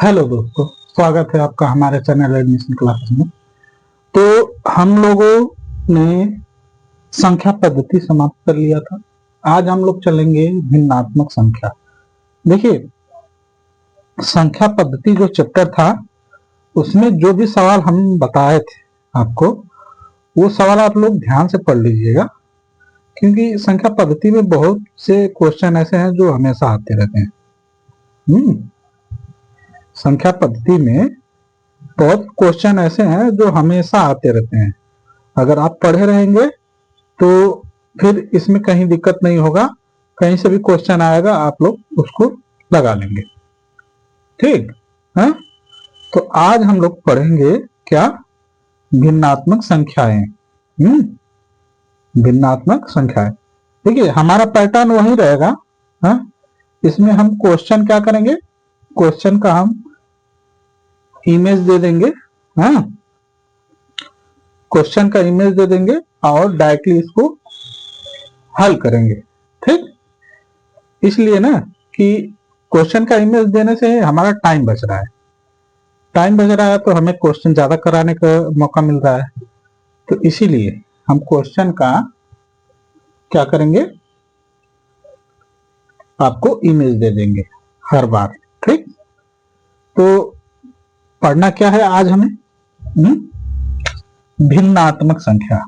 Hello दोस्तों, स्वागत है आपका हमारे चैनल एडमिशन क्लासेस में। तो हम लोगों ने संख्या पद्धति समाप्त कर लिया था। आज हम लोग चलेंगे भिन्नात्मक संख्या। देखिए, संख्या पद्धति जो चैप्टर था उसमें जो भी सवाल हम बताए थे आपको, वो सवाल आप लोग ध्यान से पढ़ लीजिएगा, क्योंकि संख्या पद्धति में बहुत से क्वेश्चन ऐसे हैं जो हमेशा आते रहते हैं। संख्या पद्धति में बहुत क्वेश्चन ऐसे हैं जो हमेशा आते रहते हैं। अगर आप पढ़े रहेंगे तो फिर इसमें कहीं दिक्कत नहीं होगा, कहीं से भी क्वेश्चन आएगा आप लोग उसको लगा लेंगे। ठीक है? तो आज हम लोग पढ़ेंगे क्या? भिन्नात्मक संख्याएं। भिन्नात्मक संख्याएं। देखिए, हमारा पैटर्न वही रहेगा। इसमें हम क्वेश्चन क्या करेंगे? क्वेश्चन का हम इमेज दे देंगे। क्वेश्चन का इमेज दे देंगे और डायरेक्टली इसको हल करेंगे। ठीक, इसलिए ना कि क्वेश्चन का इमेज देने से हमारा टाइम बच रहा है। टाइम बच रहा है तो हमें क्वेश्चन ज्यादा कराने का मौका मिल रहा है। तो इसीलिए हम क्वेश्चन का क्या करेंगे, आपको इमेज दे देंगे हर बार। ठीक, तो पढ़ना क्या है आज हमें? भिन्नात्मक संख्या।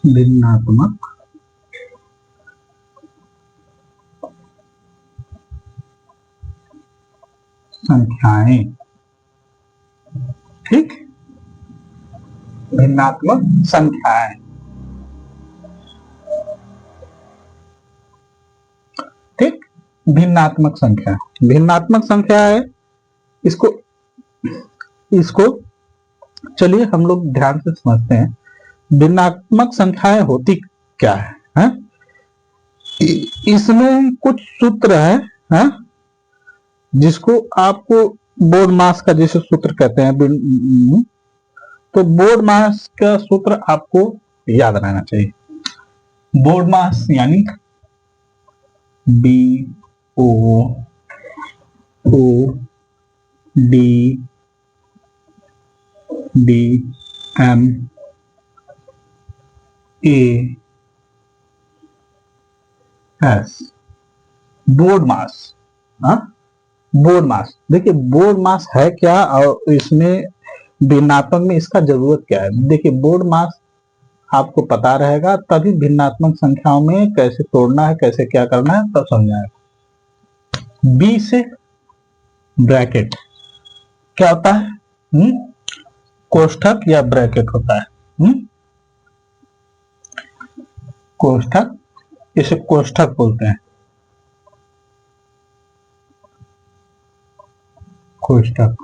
भिन्नात्मक संख्याएं। ठीक, भिन्नात्मक संख्याएं। ठीक, भिन्नात्मक संख्या। भिन्नात्मक संख्या है, इसको इसको चलिए हम लोग ध्यान से समझते हैं। भिन्नात्मक संख्याएं होती क्या है? इसमें कुछ सूत्र है जिसको आपको बोर्ड मास का जैसे सूत्र कहते हैं, तो बोर्ड मास का सूत्र आपको याद रहना चाहिए। बोर्ड मास यानी BODDMAS, बोर्ड मास। बोर्ड मास। देखिए, बोर्ड मास है क्या और इसमें भिन्नात्मक में इसका जरूरत क्या है? देखिए, बोर्ड मास आपको पता रहेगा तभी भिन्नात्मक संख्याओं में कैसे तोड़ना है, कैसे क्या करना है, तब समझाएगा। बी से ब्रैकेट क्या होता है? कोष्ठक या ब्रैकेट होता है। कोष्ठक, इसे कोष्ठक बोलते हैं। कोष्ठक,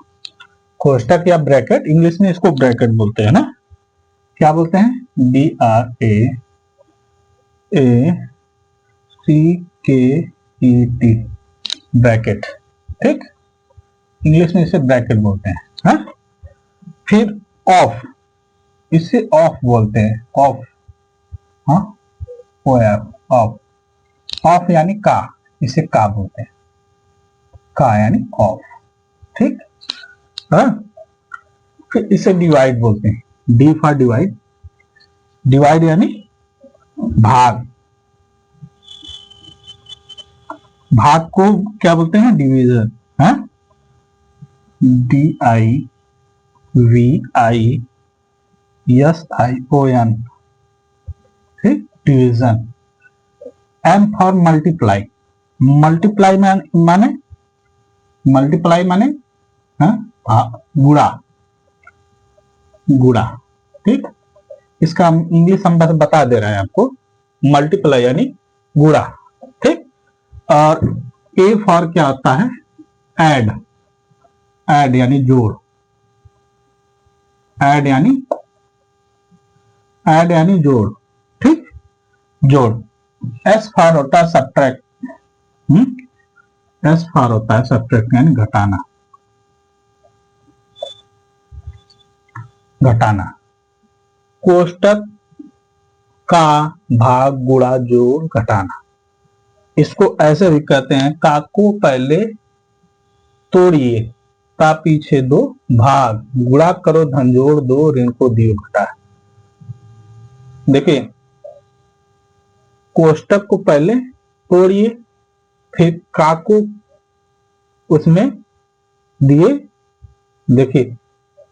कोष्ठक या ब्रैकेट, इंग्लिश में इसको ब्रैकेट बोलते हैं ना। क्या बोलते हैं? BRACKET, bracket. ठीक, इंग्लिश में इसे ब्रैकेट बोलते हैं। फिर ऑफ, इसे ऑफ बोलते हैं। ऑफ, ऑफ, ऑफ यानी का, इसे का बोलते हैं। का यानी ऑफ। ठीक, फिर इसे डिवाइड बोलते हैं। D for divide. डिवाइड यानी भाग। भाग को क्या बोलते हैं? डिवीजन। DIVISION। ठीक, division. M for multiply. Multiply माने गुणा। गुणा। ठीक, इसका इंग्लिश हम बता दे रहे हैं आपको। मल्टीप्लाई यानी गुणा। ठीक, और ए फॉर क्या होता है? ऐड। ऐड यानी जोड़। ऐड यानी जोड़। ठीक, जोड़। एस फॉर होता है सब्ट्रैक्ट। एस फॉर होता है सब्ट्रैक्ट यानी घटाना। घटाना। कोष्टक का भाग गुणा जोड़ घटाना। इसको ऐसे भी कहते हैं, का को पहले तोड़िए ता पीछे दो भाग, गुणा करो धन जोड़ दो, ऋण को दियो घटा। देखिए, कोष्टक को पहले तोड़िए, फिर का को उसमें दिए। देखिए,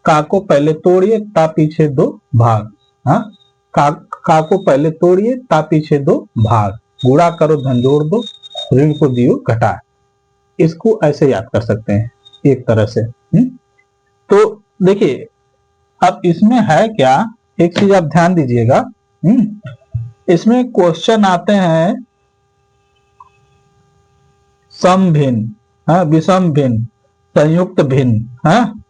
का को पहले तोड़िए ता पीछे दो भाग, हाँ, का को पहले तोड़िए ता पीछे दो भाग, गुणा करो धन जोड़ दो, ऋण को दियो घटा। इसको ऐसे याद कर सकते हैं एक तरह से। तो देखिए, अब इसमें है क्या, एक चीज आप ध्यान दीजिएगा। इसमें क्वेश्चन आते हैं सम भिन्न, हाँ, विषम भिन्न, संयुक्त भिन्न, हाँ,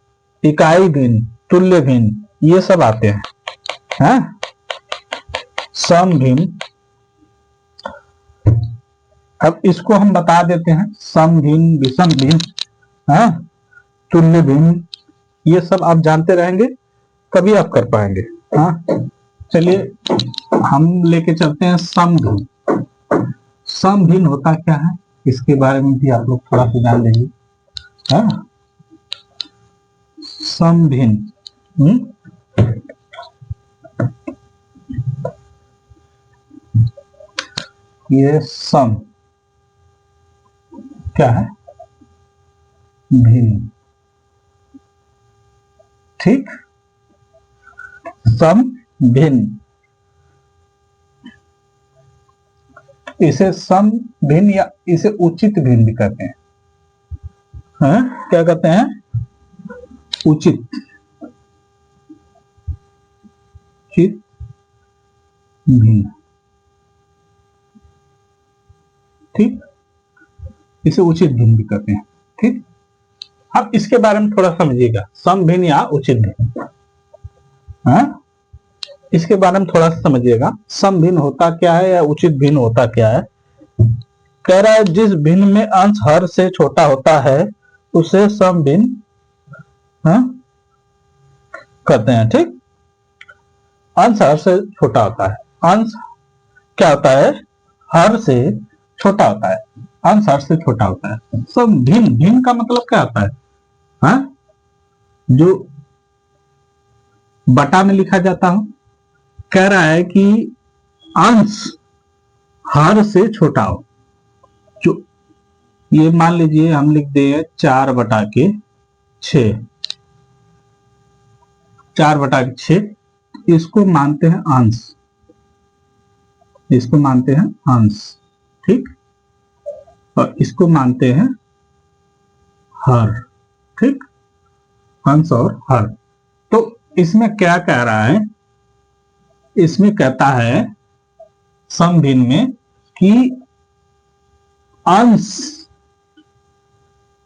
इकाई भिन्न, तुल्य भिन्न, ये सब आते हैं, हाँ? सम भिन्न, अब इसको हम बता देते हैं, सम भिन्न, विषम भिन्न, हाँ, तुल्य भिन्न, ये सब आप जानते रहेंगे तभी आप कर पाएंगे, हाँ। चलिए हम लेके चलते हैं सम भिन्न। सम भिन्न होता क्या है, इसके बारे में भी आप लोग थोड़ा सा जान लीजिए, हाँ। सम भिन्न, ये सम क्या है, भिन्न, ठीक। सम भिन्न, इसे सम भिन्न या इसे उचित भिन्न भी कहते हैं, हाँ? क्या कहते हैं, उचित, उचित भिन्न, ठीक, इसे उचित भिन्न भी कहते हैं, ठीक। अब इसके बारे में थोड़ा समझिएगा, सम भिन्न या उचित भिन्न, हाँ, इसके बारे में थोड़ा सा समझिएगा। सम भिन्न होता क्या है या उचित भिन्न होता क्या है। कह रहा है जिस भिन्न में अंश हर से छोटा होता है उसे सम भिन्न, हाँ, कहते हैं, ठीक। अंश हर से छोटा होता है, अंश क्या होता है, हर से छोटा होता है, अंश हर से छोटा होता है। सम भिन्न, भिन्न का मतलब क्या होता है, हाँ, जो बटा में लिखा जाता हो। कह रहा है कि अंश हर से छोटा हो, जो ये मान लीजिए हम लिख दे 4/6, 4/6, इसको मानते हैं अंश, इसको मानते हैं अंश, ठीक, और इसको मानते हैं हर, ठीक, अंश और हर। तो इसमें क्या कह रहा है, इसमें कहता है सम भिन्न में कि अंश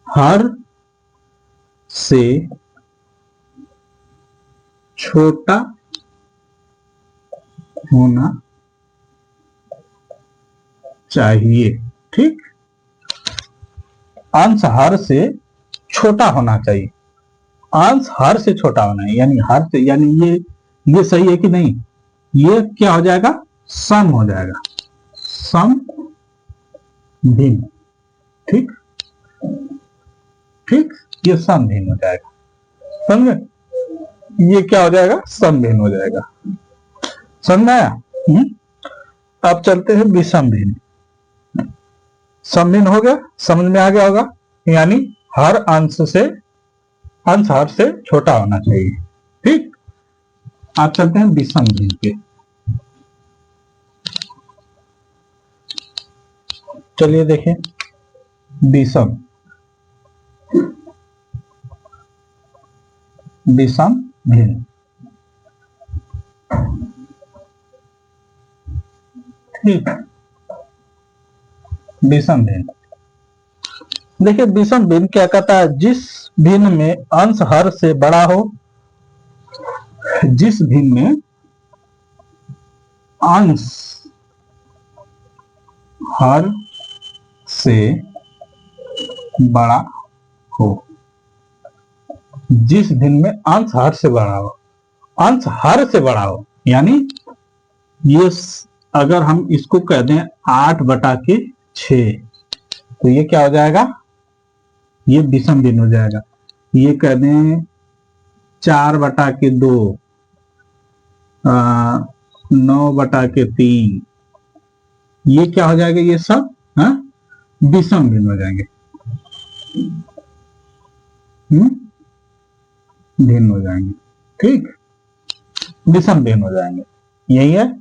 हर से छोटा होना चाहिए, ठीक, अंश हर से छोटा होना चाहिए, अंश हर से छोटा होना है, यानी हर से, यानी ये सही है कि नहीं, ये क्या हो जाएगा, सम हो जाएगा, सम भिन्न, ठीक, ठीक, ये सम भिन्न हो जाएगा, समझे, ये क्या हो जाएगा, सम भिन्न हो जाएगा, समझ आया। अब चलते हैं विषम भिन्न। सम भिन्न हो गया, समझ में आ गया होगा, यानी हर अंश हर से छोटा होना चाहिए, ठीक। आप चलते हैं विषम भिन्न पे। चलिए देखें विषम, विषम भिन्न, ठीक, विषम भिन्न। देखिए विषम भिन्न क्या कहता है, जिस भिन्न में अंश हर से बड़ा हो, जिस भिन्न में अंश हर से बड़ा हो, जिस भिन्न में अंश हर से बड़ा हो, अंश हर से बड़ा हो, यानी अगर हम इसको कह दें 8/6, तो ये क्या हो जाएगा, ये विषम भिन्न हो जाएगा। ये कह दें 4/2, 9/3, ये क्या हो जाएगा, ये सब विषम भिन्न हो जाएंगे, भिन्न हो जाएंगे। ठीक, विषम भिन्न हो जाएंगे, यही है।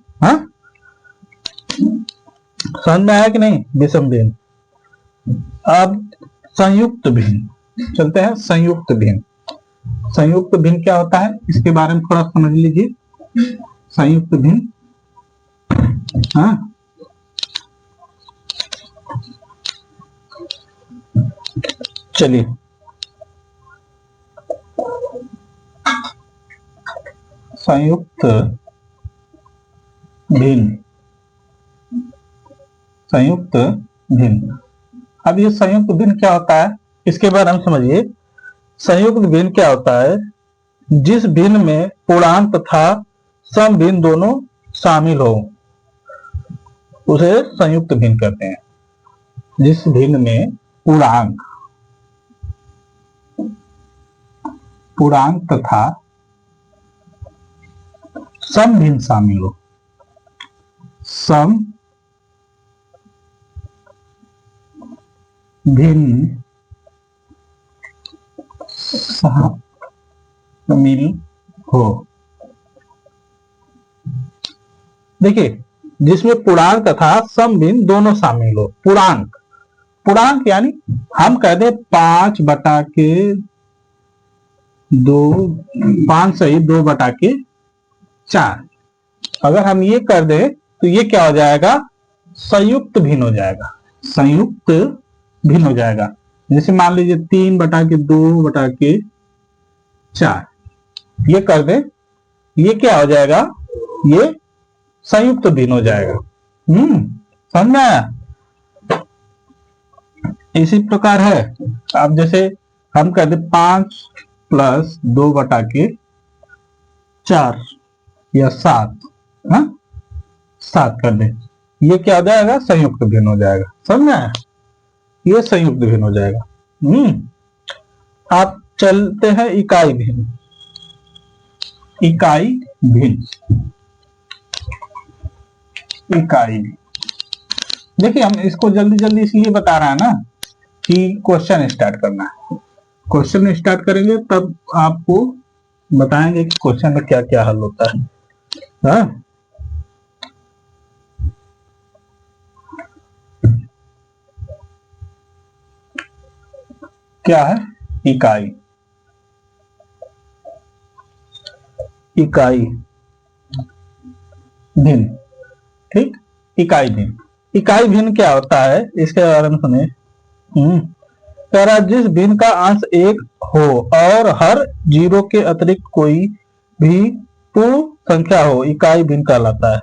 समझ में आया कि नहीं, विषम भिन्न। अब संयुक्त भिन्न चलते हैं। संयुक्त भिन्न, संयुक्त भिन्न क्या होता है, इसके बारे में थोड़ा समझ लीजिए। संयुक्त भिन्न, चलिए संयुक्त भिन्न, संयुक्त भिन्न। अब ये संयुक्त भिन्न क्या होता है, इसके बारे में समझिए। संयुक्त भिन्न क्या होता है, जिस भिन्न में पूर्णांक तथा सम भिन्न दोनों शामिल हो, उसे संयुक्त भिन्न कहते हैं। जिस भिन्न में पूर्णांक तथा सम भिन्न शामिल हो, सम भिन्न शामिल हो। देखिए, जिसमें पूर्णांक तथा सम भिन्न दोनों शामिल हो। पूर्णांक, पूर्णांक यानी हम कह दें 5/2, 5/2/4। अगर हम ये कर दें तो ये क्या हो जाएगा, संयुक्त भिन्न हो जाएगा, संयुक्त भिन्न हो जाएगा। जैसे मान लीजिए 3/2/4, ये कर दे, ये क्या हो जाएगा, ये संयुक्त भिन्न हो जाएगा। समझ में आया। इसी प्रकार है, अब जैसे हम कहते 5 + 2/4 या 7, 7 कर दे, ये क्या हो जाएगा, संयुक्त भिन्न हो जाएगा। समझ में आया, ये संयुक्त भिन्न हो जाएगा। आप चलते हैं इकाई भिन्न। इकाई भिन्न, इकाई भिन्न, देखिए हम इसको जल्दी जल्दी इसलिए बता रहे हैं ना कि क्वेश्चन स्टार्ट करना है। क्वेश्चन स्टार्ट करेंगे तब आपको बताएंगे कि क्वेश्चन में क्या क्या हल होता है। क्या है, इकाई, इकाई भिन्न। ठीक, इकाई भिन्न, इकाई भिन्न क्या होता है, इसके बारे में सुनिए। कह रहा, जिस भिन्न का अंश 1 हो और हर 0 के अतिरिक्त कोई भी पूर्ण संख्या हो, इकाई भिन्न कहलाता है।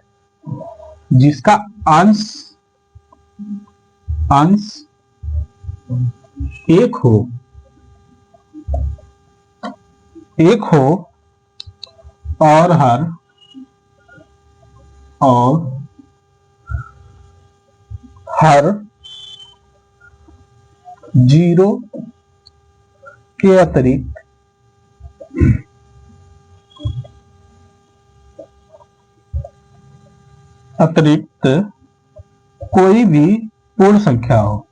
जिसका अंश 1 हो, 1 हो और हर 0 के अतिरिक्त कोई भी पूर्ण संख्या हो,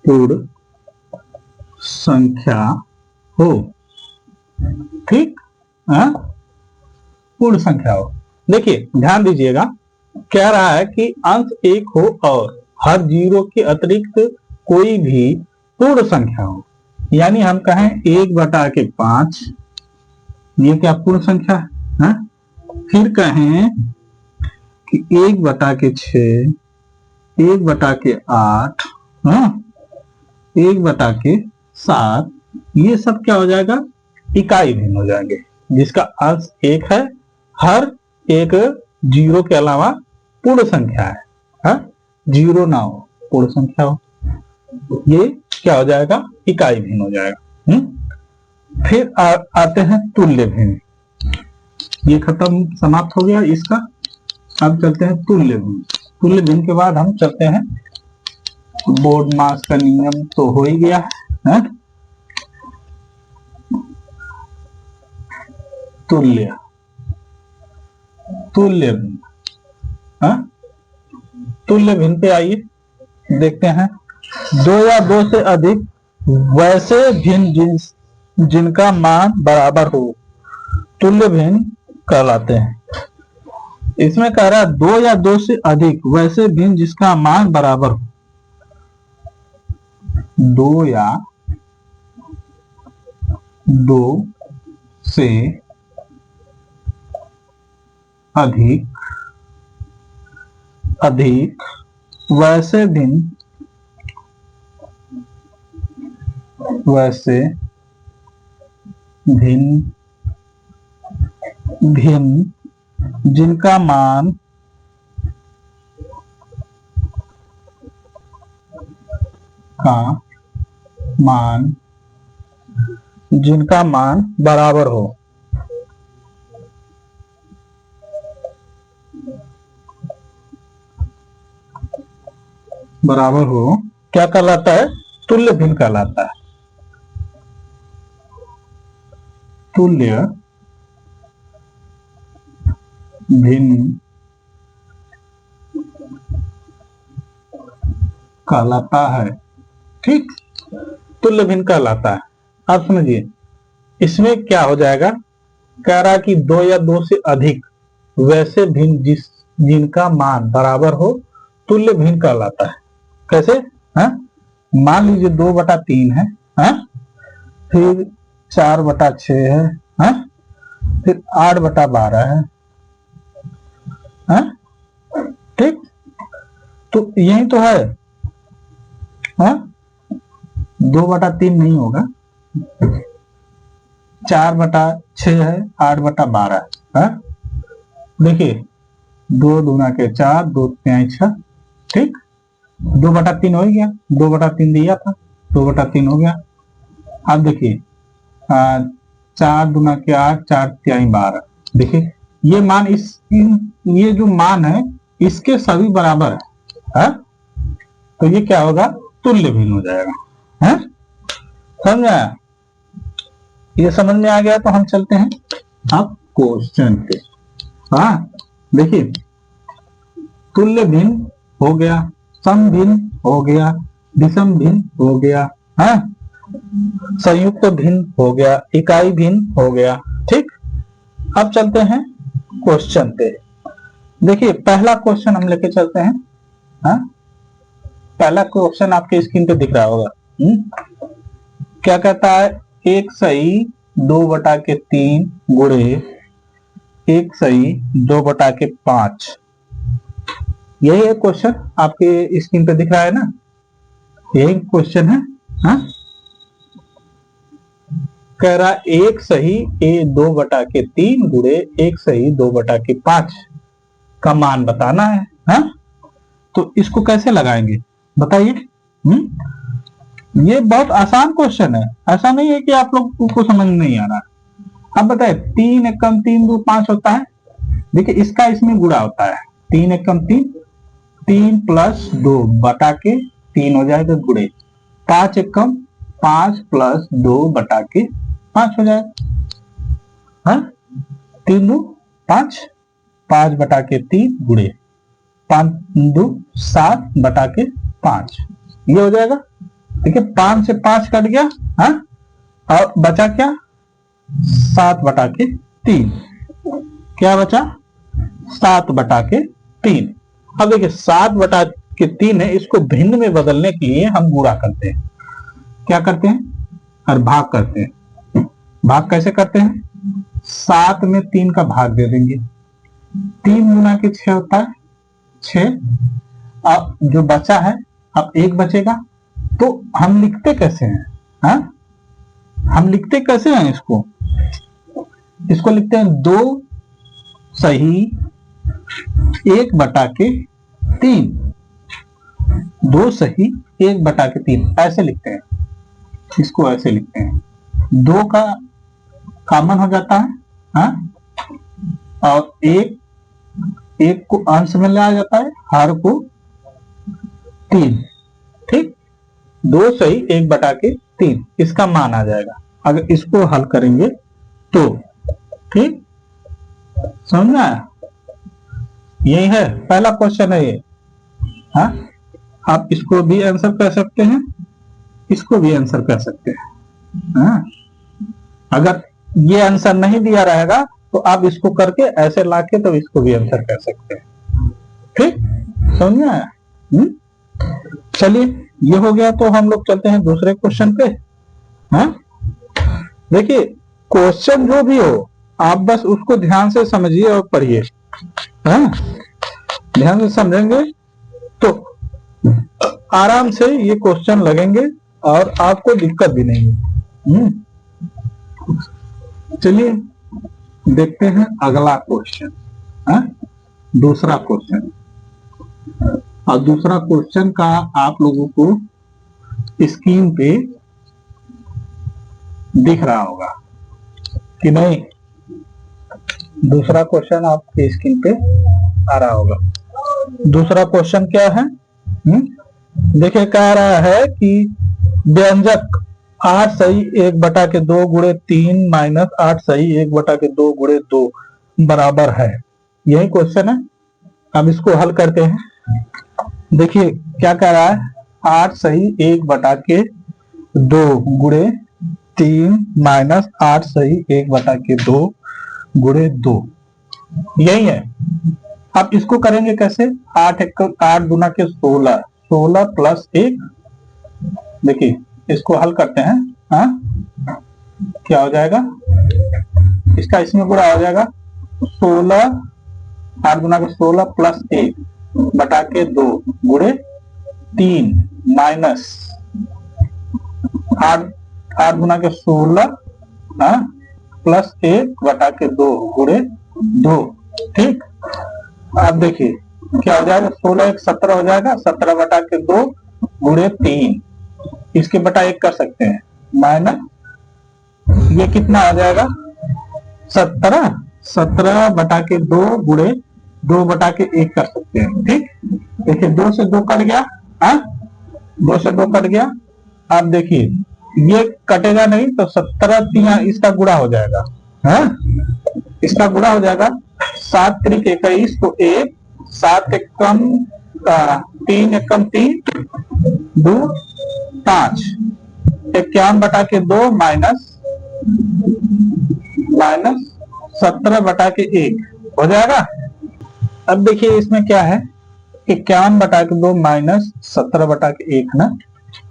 पूर्ण संख्या हो। ठीक, पूर्ण संख्या हो। देखिए ध्यान दीजिएगा, कह रहा है कि अंश 1 हो और हर 0 के अतिरिक्त कोई भी पूर्ण संख्या हो। यानी हम कहें 1/5, ये क्या पूर्ण संख्या है। फिर कहें कि 1/6, 1/8, 1/7, ये सब क्या हो जाएगा, इकाई भिन्न हो जाएंगे। जिसका अंश 1 है, हर एक 0 के अलावा पूर्ण संख्या है, 0 ना हो, पूर्ण संख्या हो, ये क्या हो जाएगा, इकाई भिन्न हो जाएगा। फिर आते हैं तुल्य भिन्न। ये खत्म, समाप्त हो गया इसका। अब चलते हैं तुल्य भिन्न। तुल्य भिन्न के बाद हम चलते हैं बोर्ड मास का नियम तो हो ही गया है। तुल्य भिन्न, तुल्य भिन्न पे आइए देखते हैं। दो या दो से अधिक वैसे भिन्न जिनका मान बराबर हो तुल्य भिन्न कहलाते हैं। इसमें कह रहा है दो या दो से अधिक वैसे भिन्न जिसका मान बराबर हो। दो या दो से अधिक वैसे भिन्न जिनका मान बराबर हो। क्या कहलाता है, तुल्य भिन्न कहलाता है। तुल्य भिन्न कहलाता है। ठीक, तुल्य भिन्न कहलाता है। आप समझिए इसमें क्या हो जाएगा, कह रहा कि दो या दो से अधिक वैसे भिन्न जिनका मान बराबर हो तुल्य भिन्न कहलाता है। कैसे, मान लीजिए 2/3 है, फिर 4/6 है, फिर 8/12 है, ठीक। तो यही तो है, 2/3 नहीं होगा, 4/6 है, 8/12 है। देखिए 2 दूना के 4, 2 तिहाई 6, ठीक। 2/3 हो गया, 2/3 दिया था, 2/3 हो गया। अब देखिए 4 दूना के 8, 4 तिहाई 12। देखिए ये मान ये जो मान है इसके सभी बराबर है, तो ये क्या होगा, तुल्य भिन्न हो जाएगा, है। समझ आया? ये समझ में आ गया तो हम चलते हैं अब क्वेश्चन पे। देखिए तुल्य भिन्न हो गया, सम भिन्न हो गया, विषम भिन्न हो गया, संयुक्त भिन्न हो गया, इकाई भिन्न हो गया, ठीक। अब चलते हैं क्वेश्चन पे। देखिए पहला क्वेश्चन हम लेके चलते हैं। पहला क्वेश्चन आपके स्क्रीन पे दिख रहा होगा। क्या कहता है, 1 सही 2/3 गुणे 1 सही 2/5। यही है क्वेश्चन, आपके स्क्रीन पे दिख रहा है ना, यही क्वेश्चन है। कह रहा 1 सही 2/3 गुणे 1 सही 2/5 का मान बताना है। तो इसको कैसे लगाएंगे बताइए। ये बहुत आसान क्वेश्चन है, ऐसा नहीं है कि आप लोग को समझ नहीं आ रहा। अब बताए 3 एकम 3 2 5 होता है। देखिए इसका इसमें गुणा होता है, 3 एकम 3, 3 + 2/3 हो जाएगा गुणे 5 एकम 5 + 2/5 हो जाएगा। 3 2 5, 5/3 गुणे 5 2 7/5, ये हो जाएगा। देखिए 5 से 5 कट गया, और बचा क्या, 7/3। क्या बचा, 7/3। अब देखिए 7/3 है, इसको भिन्न में बदलने के लिए हम गुणा करते हैं। क्या करते हैं, और भाग करते हैं। भाग कैसे करते हैं, 7 में 3 का भाग दे देंगे, 3 गुना के 6 होता है 6। अब जो बचा है, अब 1 बचेगा, तो हम लिखते कैसे हैं, हम लिखते कैसे हैं इसको लिखते हैं 2 सही 1/3, 2 सही 1/3 ऐसे लिखते हैं। इसको ऐसे लिखते हैं, 2 का कॉमन हो जाता है, हाँ, और एक को अंश में लाया जाता है, हर को 3, ठीक, 2 सही 1/3 इसका मान आ जाएगा अगर इसको हल करेंगे तो, ठीक, समझना, यही है पहला क्वेश्चन है ये, हाँ, आप इसको भी आंसर कर सकते हैं, इसको भी आंसर कर सकते हैं, हाँ? अगर ये आंसर नहीं दिया रहेगा तो आप इसको करके ऐसे लाके तो इसको भी आंसर कर सकते हैं, ठीक, समझ में आया? चलिए ये हो गया, तो हम लोग चलते हैं दूसरे क्वेश्चन पे, हाँ? देखिए क्वेश्चन जो भी हो आप बस उसको ध्यान से समझिए और पढ़िए, हाँ? ध्यान से समझेंगे तो आराम से ये क्वेश्चन लगेंगे और आपको दिक्कत भी नहीं है। चलिए देखते हैं अगला क्वेश्चन, दूसरा क्वेश्चन, और दूसरा क्वेश्चन का आप लोगों को स्क्रीन पे दिख रहा होगा कि नहीं, दूसरा क्वेश्चन आपके स्क्रीन पे आ रहा होगा। दूसरा क्वेश्चन क्या है, देखिए कह रहा है कि व्यंजक 8 सही 1/2 गुणे 3 माइनस 8 सही 1/2 गुणे 2 बराबर है, यही क्वेश्चन है। अब इसको हल करते हैं। देखिए क्या कह रहा है, 8 सही 1/2 गुणे 3 माइनस 8 सही 1/2 गुणे 2, यही है। आप इसको करेंगे कैसे, 8 दूना के 16, 16 प्लस 1, देखिए इसको हल करते हैं, हाँ, क्या हो जाएगा, इसका इसमें गुणा हो जाएगा 16, 8 दूना के 16 प्लस 1/2 गुणे 3 माइनस 8 दूना के 16, हाँ, प्लस 1/2 गुणे 2, ठीक। अब देखिए क्या हो जाएगा, 16 1 17 हो जाएगा, 17/2 गुणे 3, इसके बटा 1 कर सकते हैं, माइनस ये कितना आ जाएगा 17/2 गुणे 2/1 कर सकते हैं, ठीक। देखिए 2 से 2 कट गया, हाँ, 2 से 2 कट गया। अब देखिए ये कटेगा नहीं तो 17 3 इसका गुणा हो जाएगा, हाँ, इसका गुणा हो जाएगा, 7 त्रिक 21 तो 1, 7 एकम 3 एकम 3 2 5, 51/2 माइनस 17/1 हो जाएगा। अब देखिए इसमें क्या है, 51/2 माइनस 17/1 ना।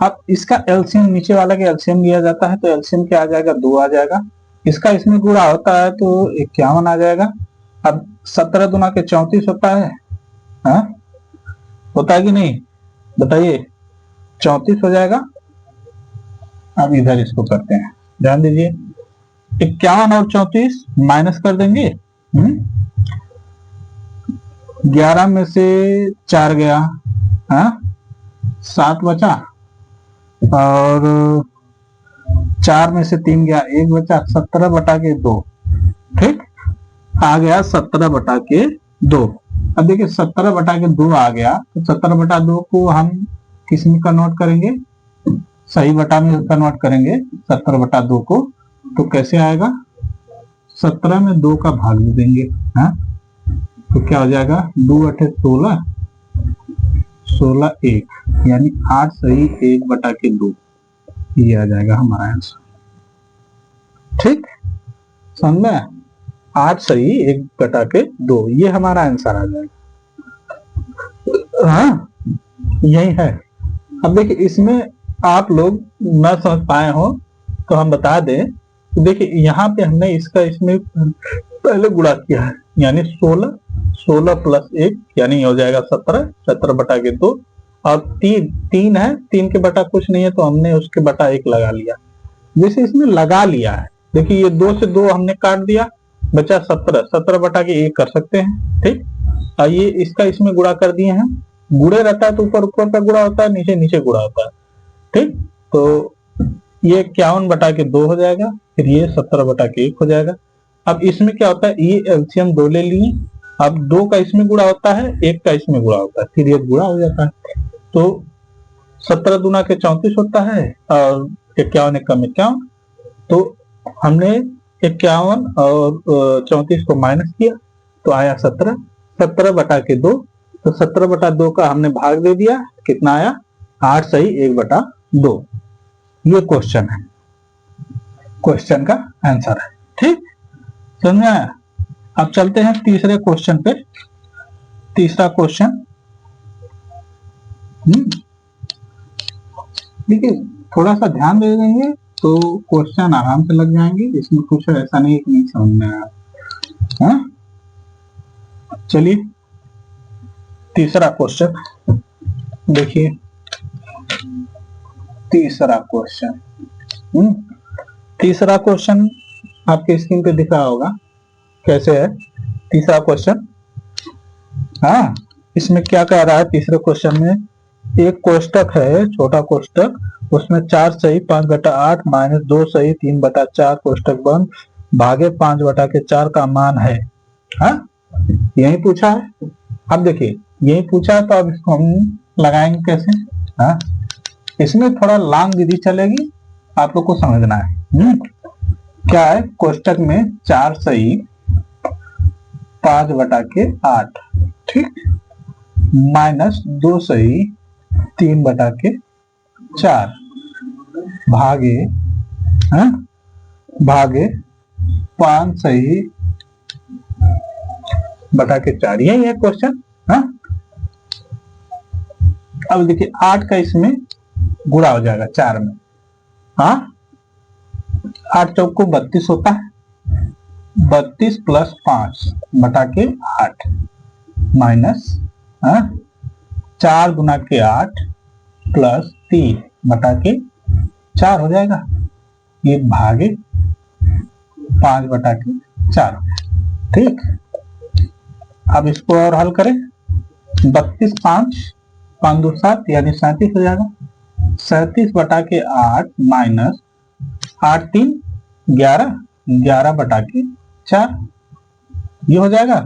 अब इसका एलसीएम, नीचे वाला का एलसीएम लिया जाता है तो एलसीएम क्या आ जाएगा, 2 आ जाएगा। इसका इसमें गुणा होता है तो 51 आ जाएगा। अब 17 दूना के 34 होता है, हाँ, होता है कि नहीं, बताइए, 34 हो जाएगा। अब इधर इसको करते हैं, ध्यान दीजिए, 51 और 34 माइनस कर देंगे, 11 में से 4 गया, हाँ, 7 बचा, और 4 में से 3 गया, 1 बचा, 17/2, ठीक, आ गया 17/2। अब देखिए 17/2 आ गया तो 17/2 को हम किस में कन्वर्ट करेंगे, सही बटा में कन्वर्ट करेंगे 17/2 को, तो कैसे आएगा, 17 में 2 का भाग भी देंगे, हाँ, तो क्या हो जाएगा, 2 8 16, 16 1, यानी 8 सही 1/2, ये आ जाएगा हमारा आंसर, ठीक, समझ में, 8 सही 1/2, ये हमारा आंसर आ जाएगा, हाँ, यही है। अब देखिए इसमें आप लोग न समझ पाए हो तो हम बता दें, तो देखिए यहाँ पे हमने इसका इसमें पहले गुणा किया है, यानी 16 प्लस 1 यानी हो जाएगा 17/2, और 3 है, 3 के बटा कुछ नहीं है तो हमने उसके बटा 1 लगा लिया, जैसे इसमें लगा लिया है। देखिए ये 2 से 2 हमने काट दिया, बचा 17/1 कर सकते हैं, ठीक। और ये इसका इसमें गुणा कर दिए हैं, गुणे रहता है तो ऊपर ऊपर का गुणा होता है, नीचे नीचे गुणा होता है, ठीक। तो ये 51/2 हो जाएगा, फिर ये 17/1 हो जाएगा। अब इसमें क्या होता है, ये एलसीएम 2 ले लिए, अब 2 का इसमें गुणा होता है, 1 का इसमें गुणा होता है, फिर ये गुणा हो जाता है। तो 17 दूना के 34 होता है और 51 एकम 51। तो हमने 51 और 34 को माइनस किया तो आया 17, 17/2। तो 17/2 का हमने भाग दे दिया, कितना आया 8 सही 1/2। ये क्वेश्चन है, क्वेश्चन का आंसर है। ठीक, समझ में आया। अब चलते हैं तीसरे क्वेश्चन पे। तीसरा क्वेश्चन देखिए, थोड़ा सा ध्यान दे देंगे तो क्वेश्चन आराम से लग जाएंगे, इसमें कुछ ऐसा नहीं कि नहीं समझ में आया। चलिए तीसरा क्वेश्चन देखिए, तीसरा क्वेश्चन तीसरा क्वेश्चन आपके स्क्रीन पे दिख रहा होगा कैसे है तीसरा क्वेश्चन। हाँ, इसमें क्या कह रहा है तीसरे क्वेश्चन में, एक कोष्टक है, छोटा कोष्टक, उसमें 4 सही 5/8 माइनस 2 सही 3/4 कोष्टक बंद भागे 5/4 का मान है। हाँ, यही पूछा है। अब देखिए यही पूछा है तो अब इसको हम लगाएंगे कैसे। हाँ, इसमें थोड़ा लॉन्ग विधि चलेगी, आप लोग को समझना है। क्या है, कोष्टक में 4 सही 5/8, ठीक, माइनस 2 सही 3/4 भागे भागे 5 सही बटा के 4, यही है क्वेश्चन। अब देखिए 8 का इसमें गुणा हो जाएगा 4 में। 8 चौक को 32 होता है, 32 प्लस 5/8 माइनस 4 गुना के 8 प्लस 3/4 हो जाएगा, ये भागे 5/4। ठीक, अब इसको और हल करें, 32 5 2 7 यानी 37 हो जाएगा। 37/8 माइनस 8 3 11 11/4 ये हो जाएगा।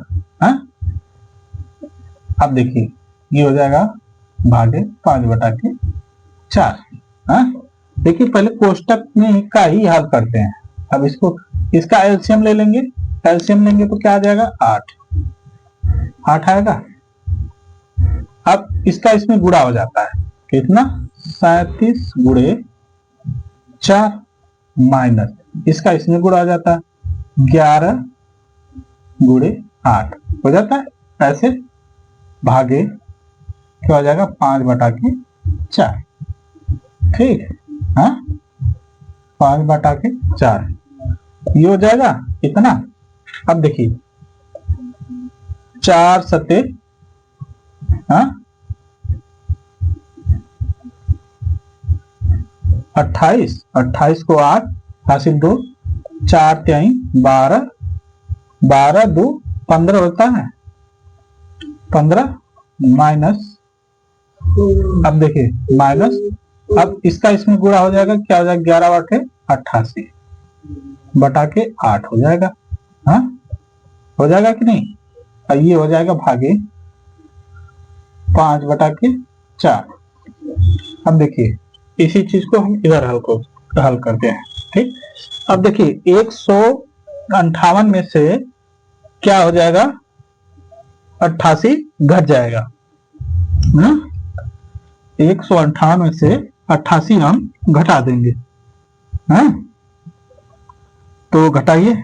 अब देखिए ये हो जाएगा भागे 5/4। देखिए पहले कोष्टक में का ही हल करते हैं। अब इसको, इसका एलसीएम ले लेंगे, एलसीएम लेंगे तो क्या आ जाएगा 8 आएगा। अब इसका इसमें गुणा हो जाता है, कितना 37 गुणे 4 माइनस इसका इसमें गुणा हो जाता है 11 गुणे 8 हो जाता है, ऐसे भागे क्या हो जाएगा 5/4। ठीक, 5/4 ये हो जाएगा इतना। अब देखिए 4 सते 28, 28 को 8 हासिल 2, 4 3 12, 12 2 15 होता है, 15 माइनस, अब देखिए माइनस, अब इसका इसमें गुणा हो जाएगा, क्या हो जाएगा 11/88 बटा के 8 हो जाएगा। हो जाएगा कि नहीं। और ये हो जाएगा भागे 5/4। अब देखिए इसी चीज को हम इधर हल करते हैं। ठीक, अब देखिए 158 में से क्या हो जाएगा 88 घट जाएगा। 158 में से 88 हम घटा देंगे। तो घटाइए,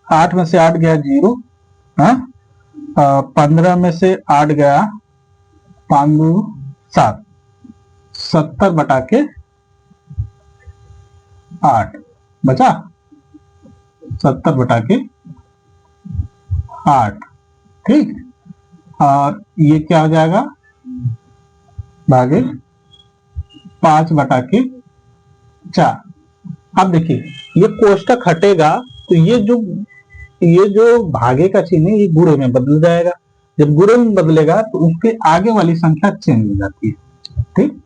8 में से 8 गया 0, 15 में से 8 गया 5 2 7, 70/8 बचा, 70/8। ठीक, और ये क्या हो जाएगा भागे 5/4। अब देखिए ये कोष्टक हटेगा तो ये जो भागे का चिन्ह है ये गुणे में बदल जाएगा। जब गुणे में बदलेगा तो उसके आगे वाली संख्या चेंज हो जाती है। ठीक,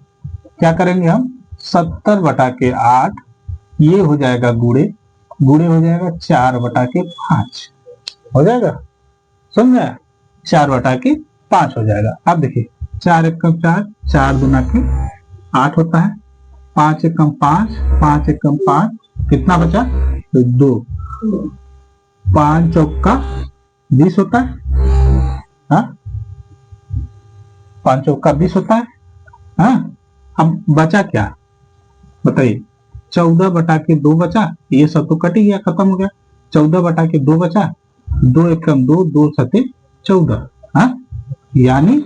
क्या करेंगे हम 70/8 ये हो जाएगा गुड़े, गुड़े हो जाएगा 4/5 हो जाएगा, समझ आया? 4/5 हो जाएगा। अब देखिए 4 एकम 4, 4 दूना के 8 होता है, 5 एकम 5, 5 एकम 5, कितना बचा? 2, 5 चौका 20 होता है, हाँ 5 चौका 20 होता है, हाँ। अब बचा क्या बताइए? 14/2 बचा, ये सब तो कट ही गया, खत्म हो गया। 14/2 बचा, 2 एकम 2, 2 सते 14, हाँ यानी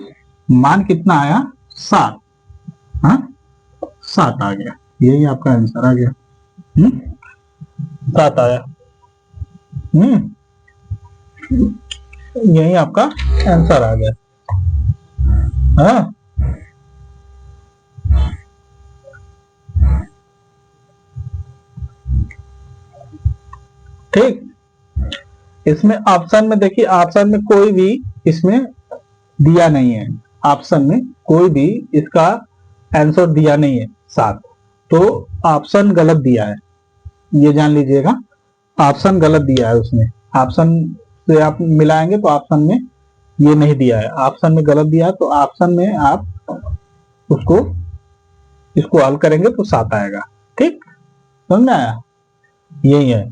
मान कितना आया? 7, हाँ 7 आ गया, यही आपका आंसर आ गया। 7 आया, यही आपका आंसर आ गया, हाँ। ठीक, इसमें ऑप्शन में देखिए, ऑप्शन में कोई भी इसमें दिया नहीं है, ऑप्शन में कोई भी इसका आंसर दिया नहीं है 7, तो ऑप्शन गलत दिया है, ये जान लीजिएगा, ऑप्शन गलत दिया है उसने। ऑप्शन से आप मिलाएंगे तो ऑप्शन में ये नहीं दिया है, ऑप्शन में गलत दिया है, तो ऑप्शन में आप उसको इसको हल करेंगे तो 7 आएगा। ठीक, समझ में आया? यही है।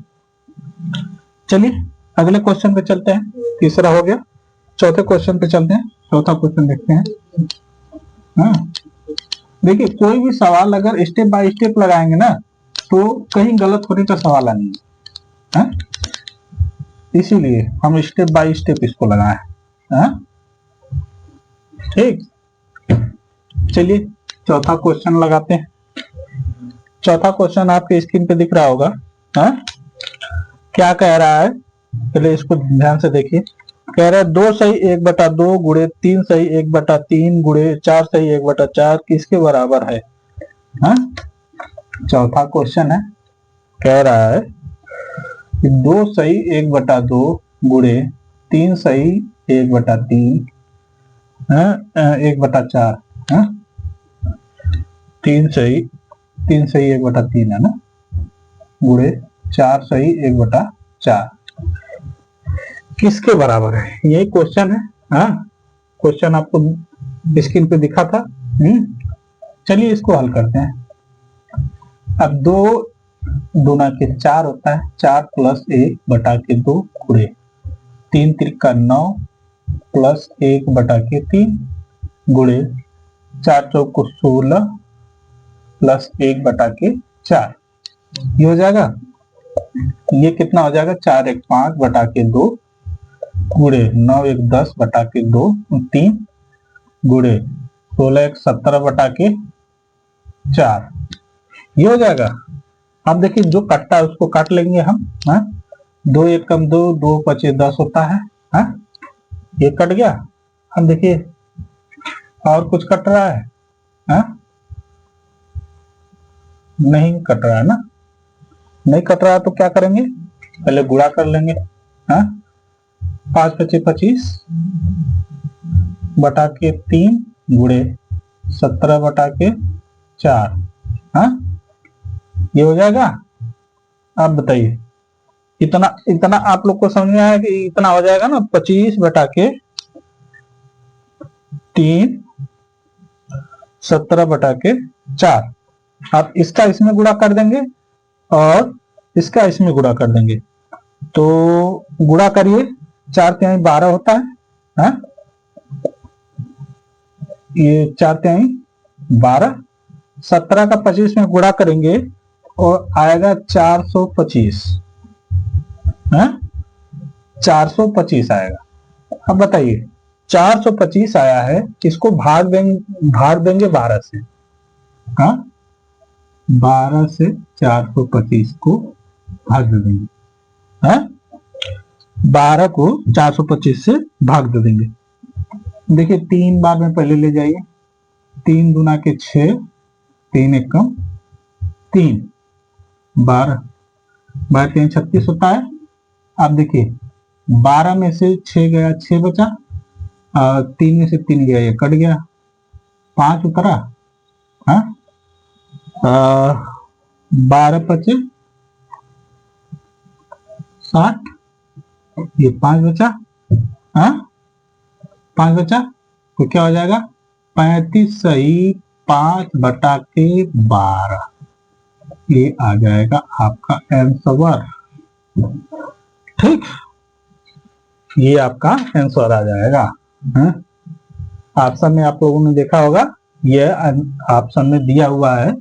चलिए अगले क्वेश्चन पे चलते हैं, तीसरा हो गया, चौथे क्वेश्चन पे चलते हैं। चौथा क्वेश्चन देखते हैं। हाँ देखिए, कोई भी सवाल अगर स्टेप बाय स्टेप लगाएंगे ना तो कहीं गलत होने का सवाल नहीं है, इसीलिए हम स्टेप बाय स्टेप इसको लगाए हैं। ठीक, चलिए चौथा क्वेश्चन लगाते हैं। चौथा क्वेश्चन आपके स्क्रीन पे दिख रहा होगा। हाँ क्या कह रहा है, पहले इसको ध्यान से देखिए। कह रहा है 2 सही 1/2 गुणे 3 सही 1/3 गुणे 4 सही 1/4 किसके बराबर है? हाँ चौथा क्वेश्चन है, कह रहा है कि 2 सही 1/2 गुणे 3 सही 1/3 1/4, 3 सही 1/3 है ना, गुणे 4 सही 1/4 किसके बराबर है? यही क्वेश्चन है। हाँ क्वेश्चन आपको स्क्रीन पे दिखा था। चलिए इसको हल करते हैं। अब 2 दूना के 4 होता है, 4 + 1/2 गुणे 3 त्रिका 9 + 1/3 गुणे 4 चौको 16 + 1/4, ये हो जाएगा। ये कितना हो जाएगा? 4 × 1 = 5/2 गुणे 9 × 1 = 10/2 3 गुणे 16 × 1 = 17/4, ये हो जाएगा। अब देखिए जो कटता है उसको काट लेंगे हम। 2 एकम 2, 2 × 5 = 10 होता है। ये कट गया। अब देखिए और कुछ कट रहा है? नहीं कट रहा है ना, नहीं कट रहा है तो क्या करेंगे? पहले गुणा कर लेंगे। 5 × 5 = 25/3 गुणे 17/4, ये हो जाएगा। आप बताइए, इतना इतना आप लोग को समझ में आया कि इतना हो जाएगा ना 25/3 17/4। आप इसका इसमें गुणा कर देंगे और इसका इसमें गुणा कर देंगे, तो गुणा करिए, 4 × 3 = 12 होता है। ये 4 × 3 = 12, 17 का 25 में गुणा करेंगे और आएगा 425, 425 आएगा। अब बताइए 425 आया है, इसको भाग देंगे 12 से। 12 से 425 को भाग दे देंगे। 12 को 425 से भाग दे देंगे। देखिए 3 बार में पहले ले जाइए, 3 दूना के 6, 3 एकम 3, 12 × 3 = 36 होता है। अब देखिए 12 में से 6 गया, 6 बचा, 3 में से 3 गया, ये कट गया, 5 उतरा, 12 पचे 60, ये 5 बचा, हाँ 5 बचा, तो क्या हो जाएगा 35 सही 5/12, ये आ जाएगा आपका आंसर। ठीक, ये आपका आंसर आ जाएगा। ऑप्शन में आप लोगों ने देखा होगा, ये ऑप्शन में दिया हुआ है,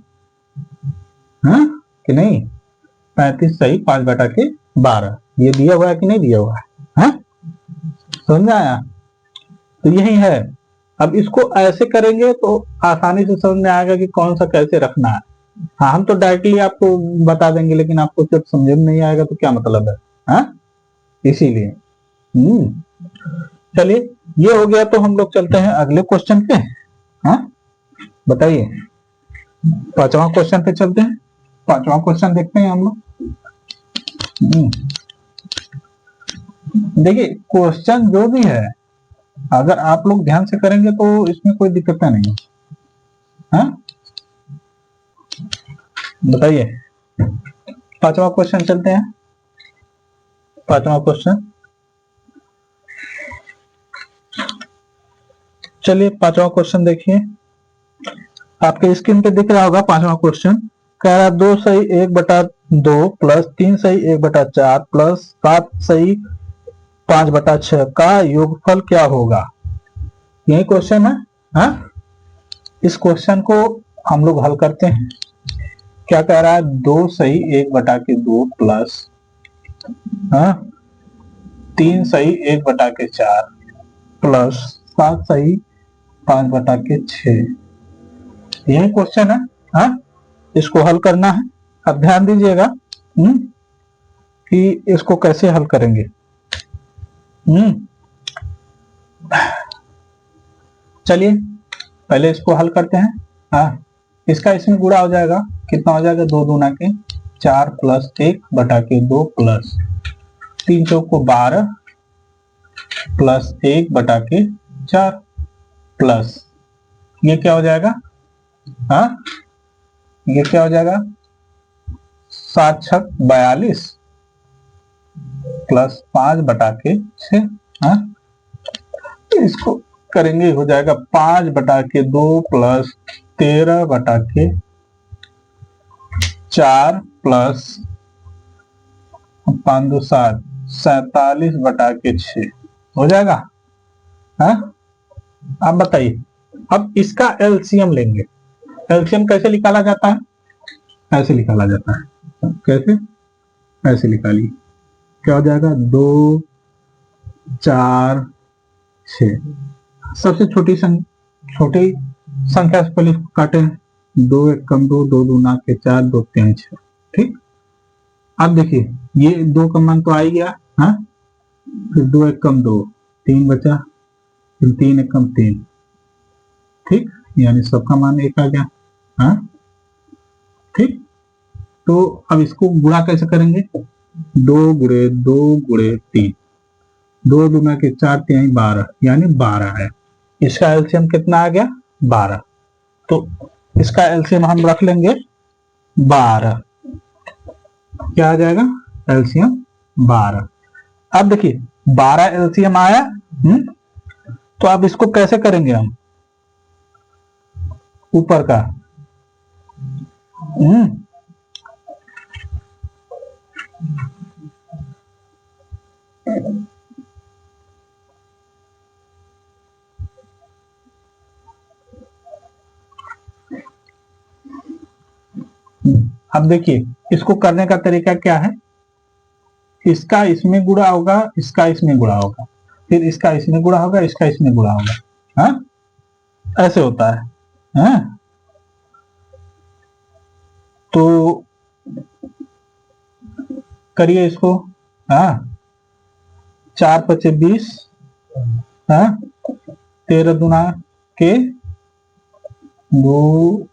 कि नहीं, 35 सही 5/12, ये दिया हुआ है कि नहीं दिया हुआ है, समझ में आया? तो यही है। अब इसको ऐसे करेंगे तो आसानी से समझ में आएगा कि कौन सा कैसे रखना है। हाँ, हम तो डायरेक्टली आपको बता देंगे, लेकिन आपको जब समझ में नहीं आएगा तो क्या मतलब है, इसीलिए। चलिए, ये हो गया, तो हम लोग चलते हैं अगले क्वेश्चन पे। बताइए, 5वां क्वेश्चन पे चलते हैं। 5वां क्वेश्चन देखते हैं हम लोग। देखिए, क्वेश्चन जो भी है, अगर आप लोग ध्यान से करेंगे तो इसमें कोई दिक्कत नहीं है। बताइए, 5वां क्वेश्चन चलते हैं। 5वां क्वेश्चन, चलिए 5वां क्वेश्चन देखिए, आपके स्क्रीन पे दिख रहा होगा। 5वां क्वेश्चन कह रहा है 2 सही 1/2 प्लस 3 सही 1/4 प्लस 7 सही 5/6 का योगफल क्या होगा। यही क्वेश्चन है। इस क्वेश्चन को हम लोग हल करते हैं। क्या कह रहा है, 2 सही 1/2 प्लस 3 सही 1/4 प्लस 7 सही 5/6, यही क्वेश्चन है। इसको हल करना है। अब ध्यान दीजिएगा कि इसको कैसे हल करेंगे। चलिए पहले इसको हल करते हैं। इसका इसमें गुणा हो जाएगा, कितना हो जाएगा, 2 दूना के 4 प्लस 1/2 प्लस 3 चौको 12 प्लस 1/4 प्लस ये क्या हो जाएगा, ये क्या हो जाएगा, 7 छक 42 प्लस 5/6। इसको करेंगे, हो जाएगा 5/2 प्लस 13/4 प्लस 5 2 7 47/6 हो जाएगा। आप बताइए, अब इसका एलसीएम लेंगे। एलसीएम कैसे निकाला जाता है, ऐसे निकाला जाता है। कैसे, ऐसे निकालिए, क्या हो जाएगा, 2 4 6, सबसे छोटी संख्या से पहले काटे, 2 1 कम 2, 2 दूना के 4, 2 3 6। ठीक, अब देखिए ये 2 का मान तो आ ही गया, फिर 2 1 कम 2, 3 बचा, फिर 3 1 कम 3। ठीक, यानी सबका मान 1 आ गया। ठीक, तो अब इसको गुणा कैसे करेंगे, 2 गुणे 2 गुणे 3, 2 दूना के 4 3 12, यानी 12 है। इसका एलसीएम कितना आ गया, 12। तो इसका एलसीएम हम रख लेंगे 12। क्या आ जाएगा, एलसीएम 12। अब देखिए 12 एलसीएम आया। तो अब इसको कैसे करेंगे हम, ऊपर का। अब देखिए इसको करने का तरीका क्या है, इसका इसमें गुणा होगा, इसका इसमें गुणा होगा, फिर इसका इसमें गुणा होगा, इसका इसमें गुणा होगा। ऐसे होता है। तो करिए इसको। 4 5 20, 13 दूना के 2,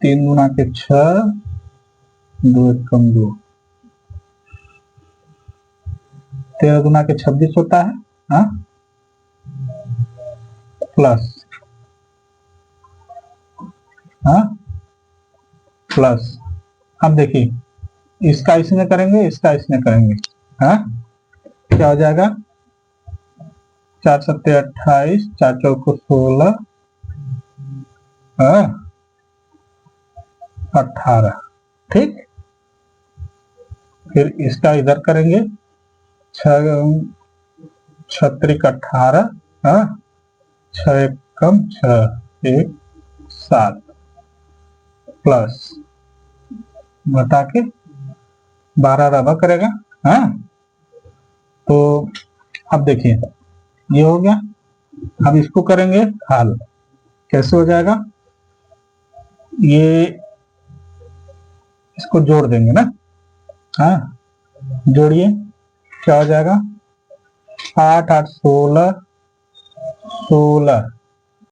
3 दूना के 6, 2 1 कम 2, 13 दूना के 26 होता है। प्लस प्लस, अब देखिए इसका इसमें करेंगे, इसका इसमें करेंगे, हाँ क्या हो जाएगा, 4 सत्ते 28, 4 चौको 16, 18, ठीक। फिर इसका इधर करेंगे, 6 18, 6 कम 6, 1 7 प्लस बटा के 12 रबा करेगा, हाँ। तो अब देखिए ये हो गया। अब इसको करेंगे हल, कैसे हो जाएगा, ये इसको जोड़ देंगे ना, हाँ जोड़िए, क्या हो जाएगा, 8 8 16, 16